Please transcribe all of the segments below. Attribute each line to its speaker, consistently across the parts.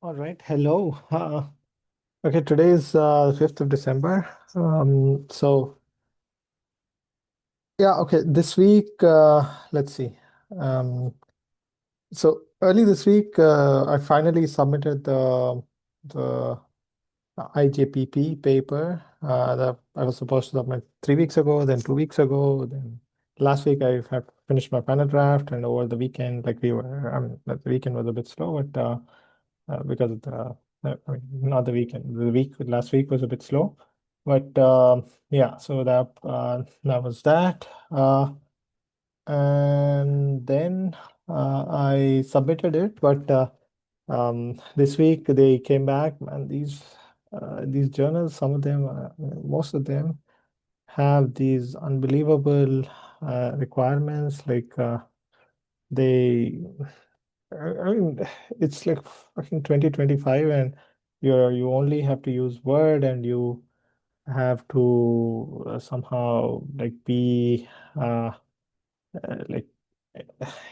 Speaker 1: All right. Hello. Okay, today is 5th of December. Yeah, okay, this week, let's see. Um, so early this week, I finally submitted the IJPP paper that I was supposed to submit 3 weeks ago, then 2 weeks ago, then last week I have finished my final draft, and over the weekend, the weekend was a bit slow, but because of I mean, not the weekend, the week last week was a bit slow, but yeah, so that was that, and then I submitted it, but this week they came back, and these journals, some of them, most of them have these unbelievable requirements. Like they, I mean, it's like fucking 2025, and you only have to use Word, and you have to somehow like be like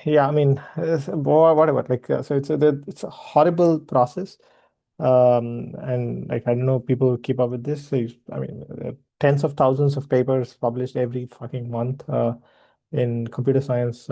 Speaker 1: yeah, I mean, whatever. Like, so it's a horrible process. And like I don't know, people keep up with this. I mean, tens of thousands of papers published every fucking month in computer science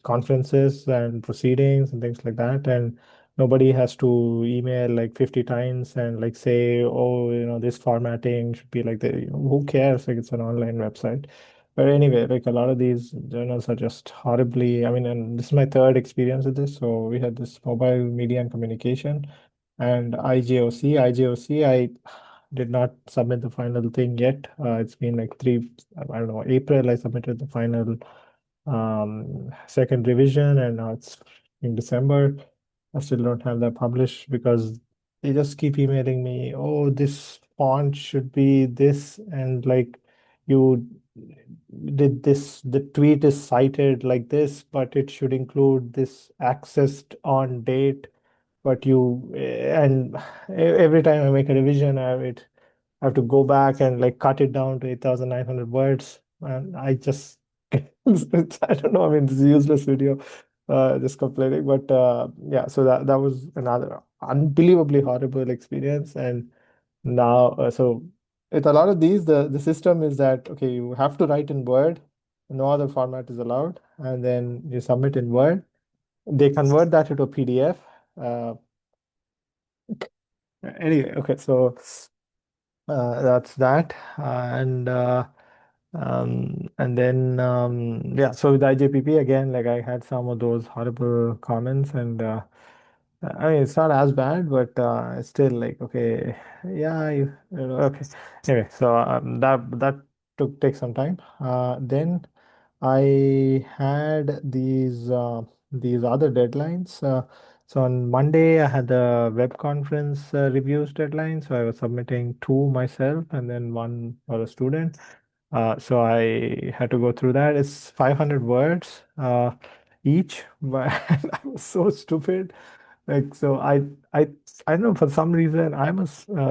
Speaker 1: conferences and proceedings and things like that. And nobody has to email like 50 times and like say, oh, this formatting should be like the, who cares? Like it's an online website. But anyway, like a lot of these journals are just horribly, I mean, and this is my third experience with this. So we had this mobile media and communication and IJOC. I did not submit the final thing yet. It's been like I don't know, April I submitted the final second revision, and now it's in December. I still don't have that published because they just keep emailing me, oh, this font should be this, and like you did this, the tweet is cited like this, but it should include this accessed on date. But and every time I make a revision, I have to go back and like cut it down to 8,900 words. And I just, I don't know. I mean, this is a useless video, just complaining. But yeah, so that was another unbelievably horrible experience. And now, so with a lot of these, the system is that, okay, you have to write in Word, no other format is allowed, and then you submit in Word. They convert that into a PDF. Uh, anyway, okay, so that's that. And then yeah, so with IJPP again, like I had some of those horrible comments, and I mean it's not as bad, but it's still like okay, yeah, okay. Anyway, so that took take some time. Then I had these other deadlines. So on Monday, I had the web conference reviews deadline. So I was submitting two myself and then one for a student. So I had to go through that. It's 500 words each, but I was so stupid. Like, so I, I don't know, for some reason, I'm a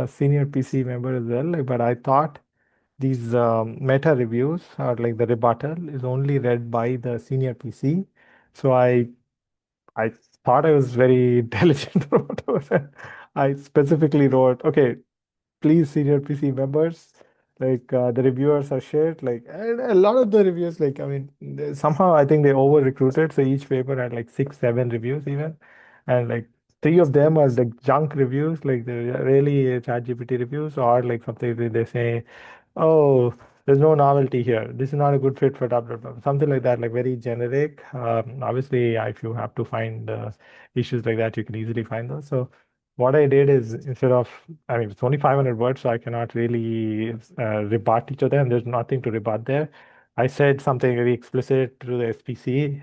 Speaker 1: senior PC member as well. Like, but I thought these meta reviews or like the rebuttal is only read by the senior PC. So I thought I was very intelligent or whatever. I specifically wrote, okay, please, senior PC members, like the reviewers are shit. Like and a lot of the reviews, like I mean, somehow I think they over recruited. So each paper had like 6, 7 reviews even, and like three of them are like junk reviews, like they're really ChatGPT reviews, or like something that they say, oh, there's no novelty here. This is not a good fit for blah blah blah. Something like that, like very generic. Obviously, if you have to find issues like that, you can easily find those. So what I did is instead of, I mean, it's only 500 words, so I cannot really rebut each other, and there's nothing to rebut there. I said something very explicit to the SPC.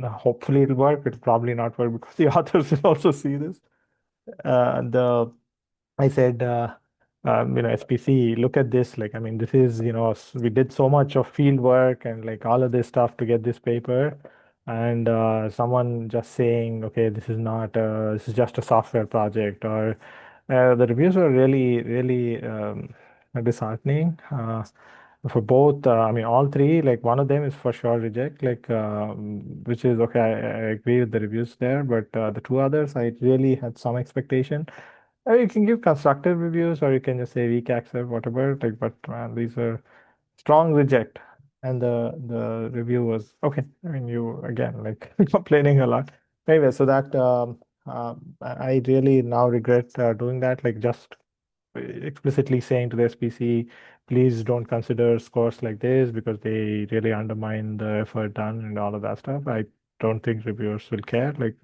Speaker 1: Hopefully it'll work. It'll probably not work because the authors will also see this. The I said, SPC, look at this. Like, I mean, this is, we did so much of field work and like all of this stuff to get this paper. And someone just saying, okay, this is just a software project. Or the reviews were really, really disheartening. for both, I mean, all three, like one of them is for sure reject, like, which is okay. I agree with the reviews there, but the two others, I really had some expectation. You can give constructive reviews, or you can just say weak accept, whatever. Like, but man, these are strong reject, and the review was okay. I mean, you again like complaining a lot. Anyway, so that I really now regret doing that. Like, just explicitly saying to the SPC, please don't consider scores like this because they really undermine the effort done and all of that stuff. I don't think reviewers will care. Like,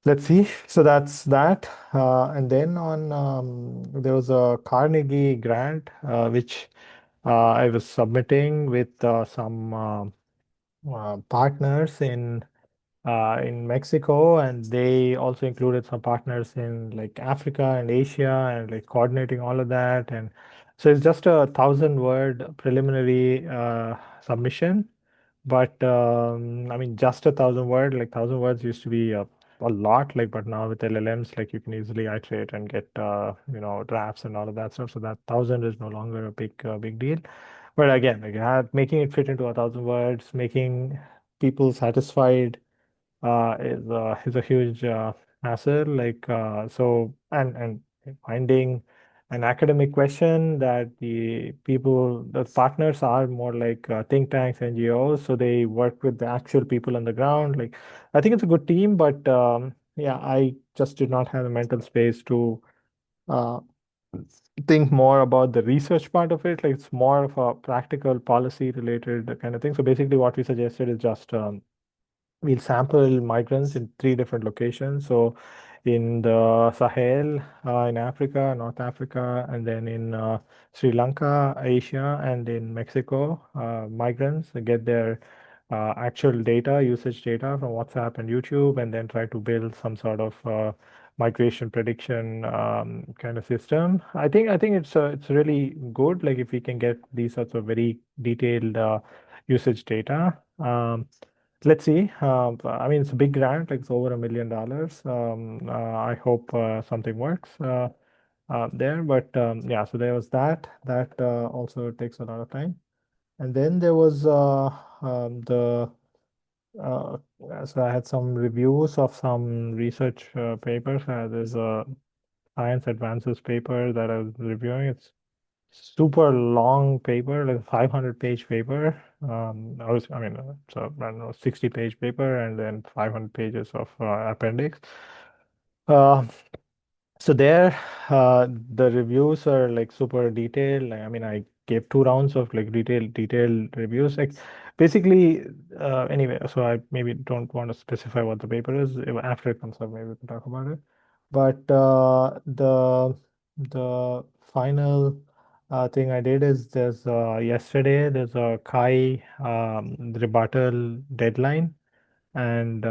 Speaker 1: let's see. So that's that. And then on there was a Carnegie grant which I was submitting with some partners in Mexico, and they also included some partners in like Africa and Asia, and like coordinating all of that. And so it's just a 1,000 word preliminary submission, but I mean, just a 1,000 word, like 1,000 words used to be a lot, like, but now with LLMs, like you can easily iterate and get drafts and all of that stuff. So that 1,000 is no longer a big deal. But again, like making it fit into 1,000 words, making people satisfied is a huge hassle. Like so, and finding an academic question that the partners are more like think tanks, NGOs, so they work with the actual people on the ground. Like, I think it's a good team, but yeah, I just did not have the mental space to uh, think more about the research part of it. Like, it's more of a practical policy related kind of thing. So basically, what we suggested is just we'll sample migrants in three different locations. So in the Sahel, in Africa, North Africa, and then in Sri Lanka, Asia, and in Mexico, migrants get their actual data, usage data from WhatsApp and YouTube, and then try to build some sort of migration prediction kind of system. I think it's really good. Like, if we can get these sorts of very detailed usage data. Let's see. I mean, it's a big grant, like it's over $1 million. I hope something works there. But yeah, so there was that. That also takes a lot of time. And then there was the uh, so I had some reviews of some research papers. There's a Science Advances paper that I was reviewing. It's super long paper, like 500-page paper. I mean, it's a, I don't know, 60-page paper and then 500 pages of appendix. Uh, so there, the reviews are like super detailed. Like, I mean, I gave 2 rounds of like detailed reviews. Like, basically, anyway. So I maybe don't want to specify what the paper is. After it comes up, maybe we can talk about it. But the final thing I did is there's a Kai rebuttal deadline. And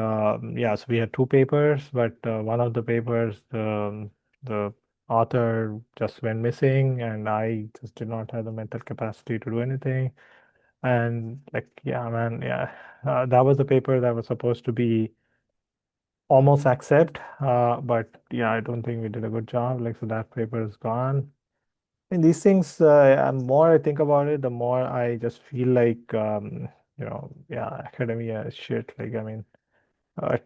Speaker 1: yeah, so we had two papers, but one of the papers, the author just went missing, and I just did not have the mental capacity to do anything. And like, yeah, man, yeah, that was the paper that was supposed to be almost accept, but yeah, I don't think we did a good job. Like, so that paper is gone. And these things, the more I think about it, the more I just feel like, yeah, academia is shit. Like, I mean. But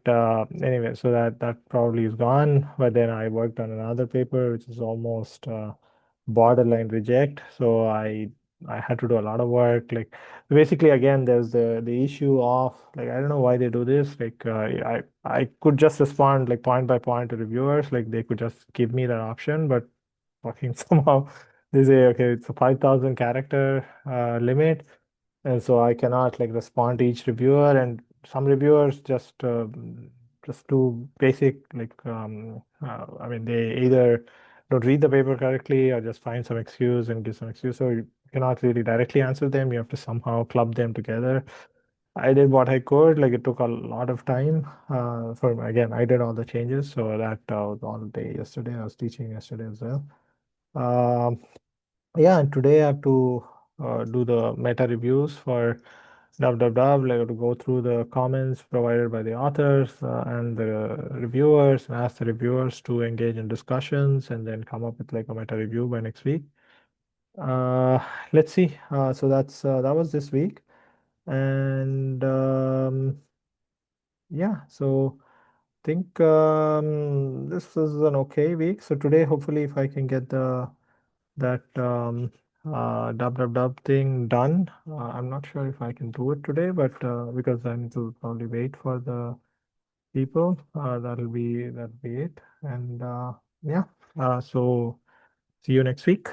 Speaker 1: anyway, so that probably is gone. But then I worked on another paper, which is almost borderline reject. So I had to do a lot of work. Like, basically, again, there's the issue of like, I don't know why they do this. Like, I could just respond like point by point to reviewers. Like, they could just give me that option, but fucking somehow they say, okay, it's a 5,000 character limit, and so I cannot like respond to each reviewer. And some reviewers just do basic like I mean, they either don't read the paper correctly or just find some excuse and give some excuse. So you cannot really directly answer them. You have to somehow club them together. I did what I could. Like, it took a lot of time. For again, I did all the changes. So that was all day yesterday. I was teaching yesterday as well. Um, yeah, and today I have to do the meta reviews for www. I have to go through the comments provided by the authors and the reviewers, and ask the reviewers to engage in discussions and then come up with like a meta review by next week. Uh, let's see. So that was this week, and yeah. So think this was an okay week. So today, hopefully, if I can get the that dub thing done. I'm not sure if I can do it today, but because I need to probably wait for the people, that'll be it. And yeah, so see you next week.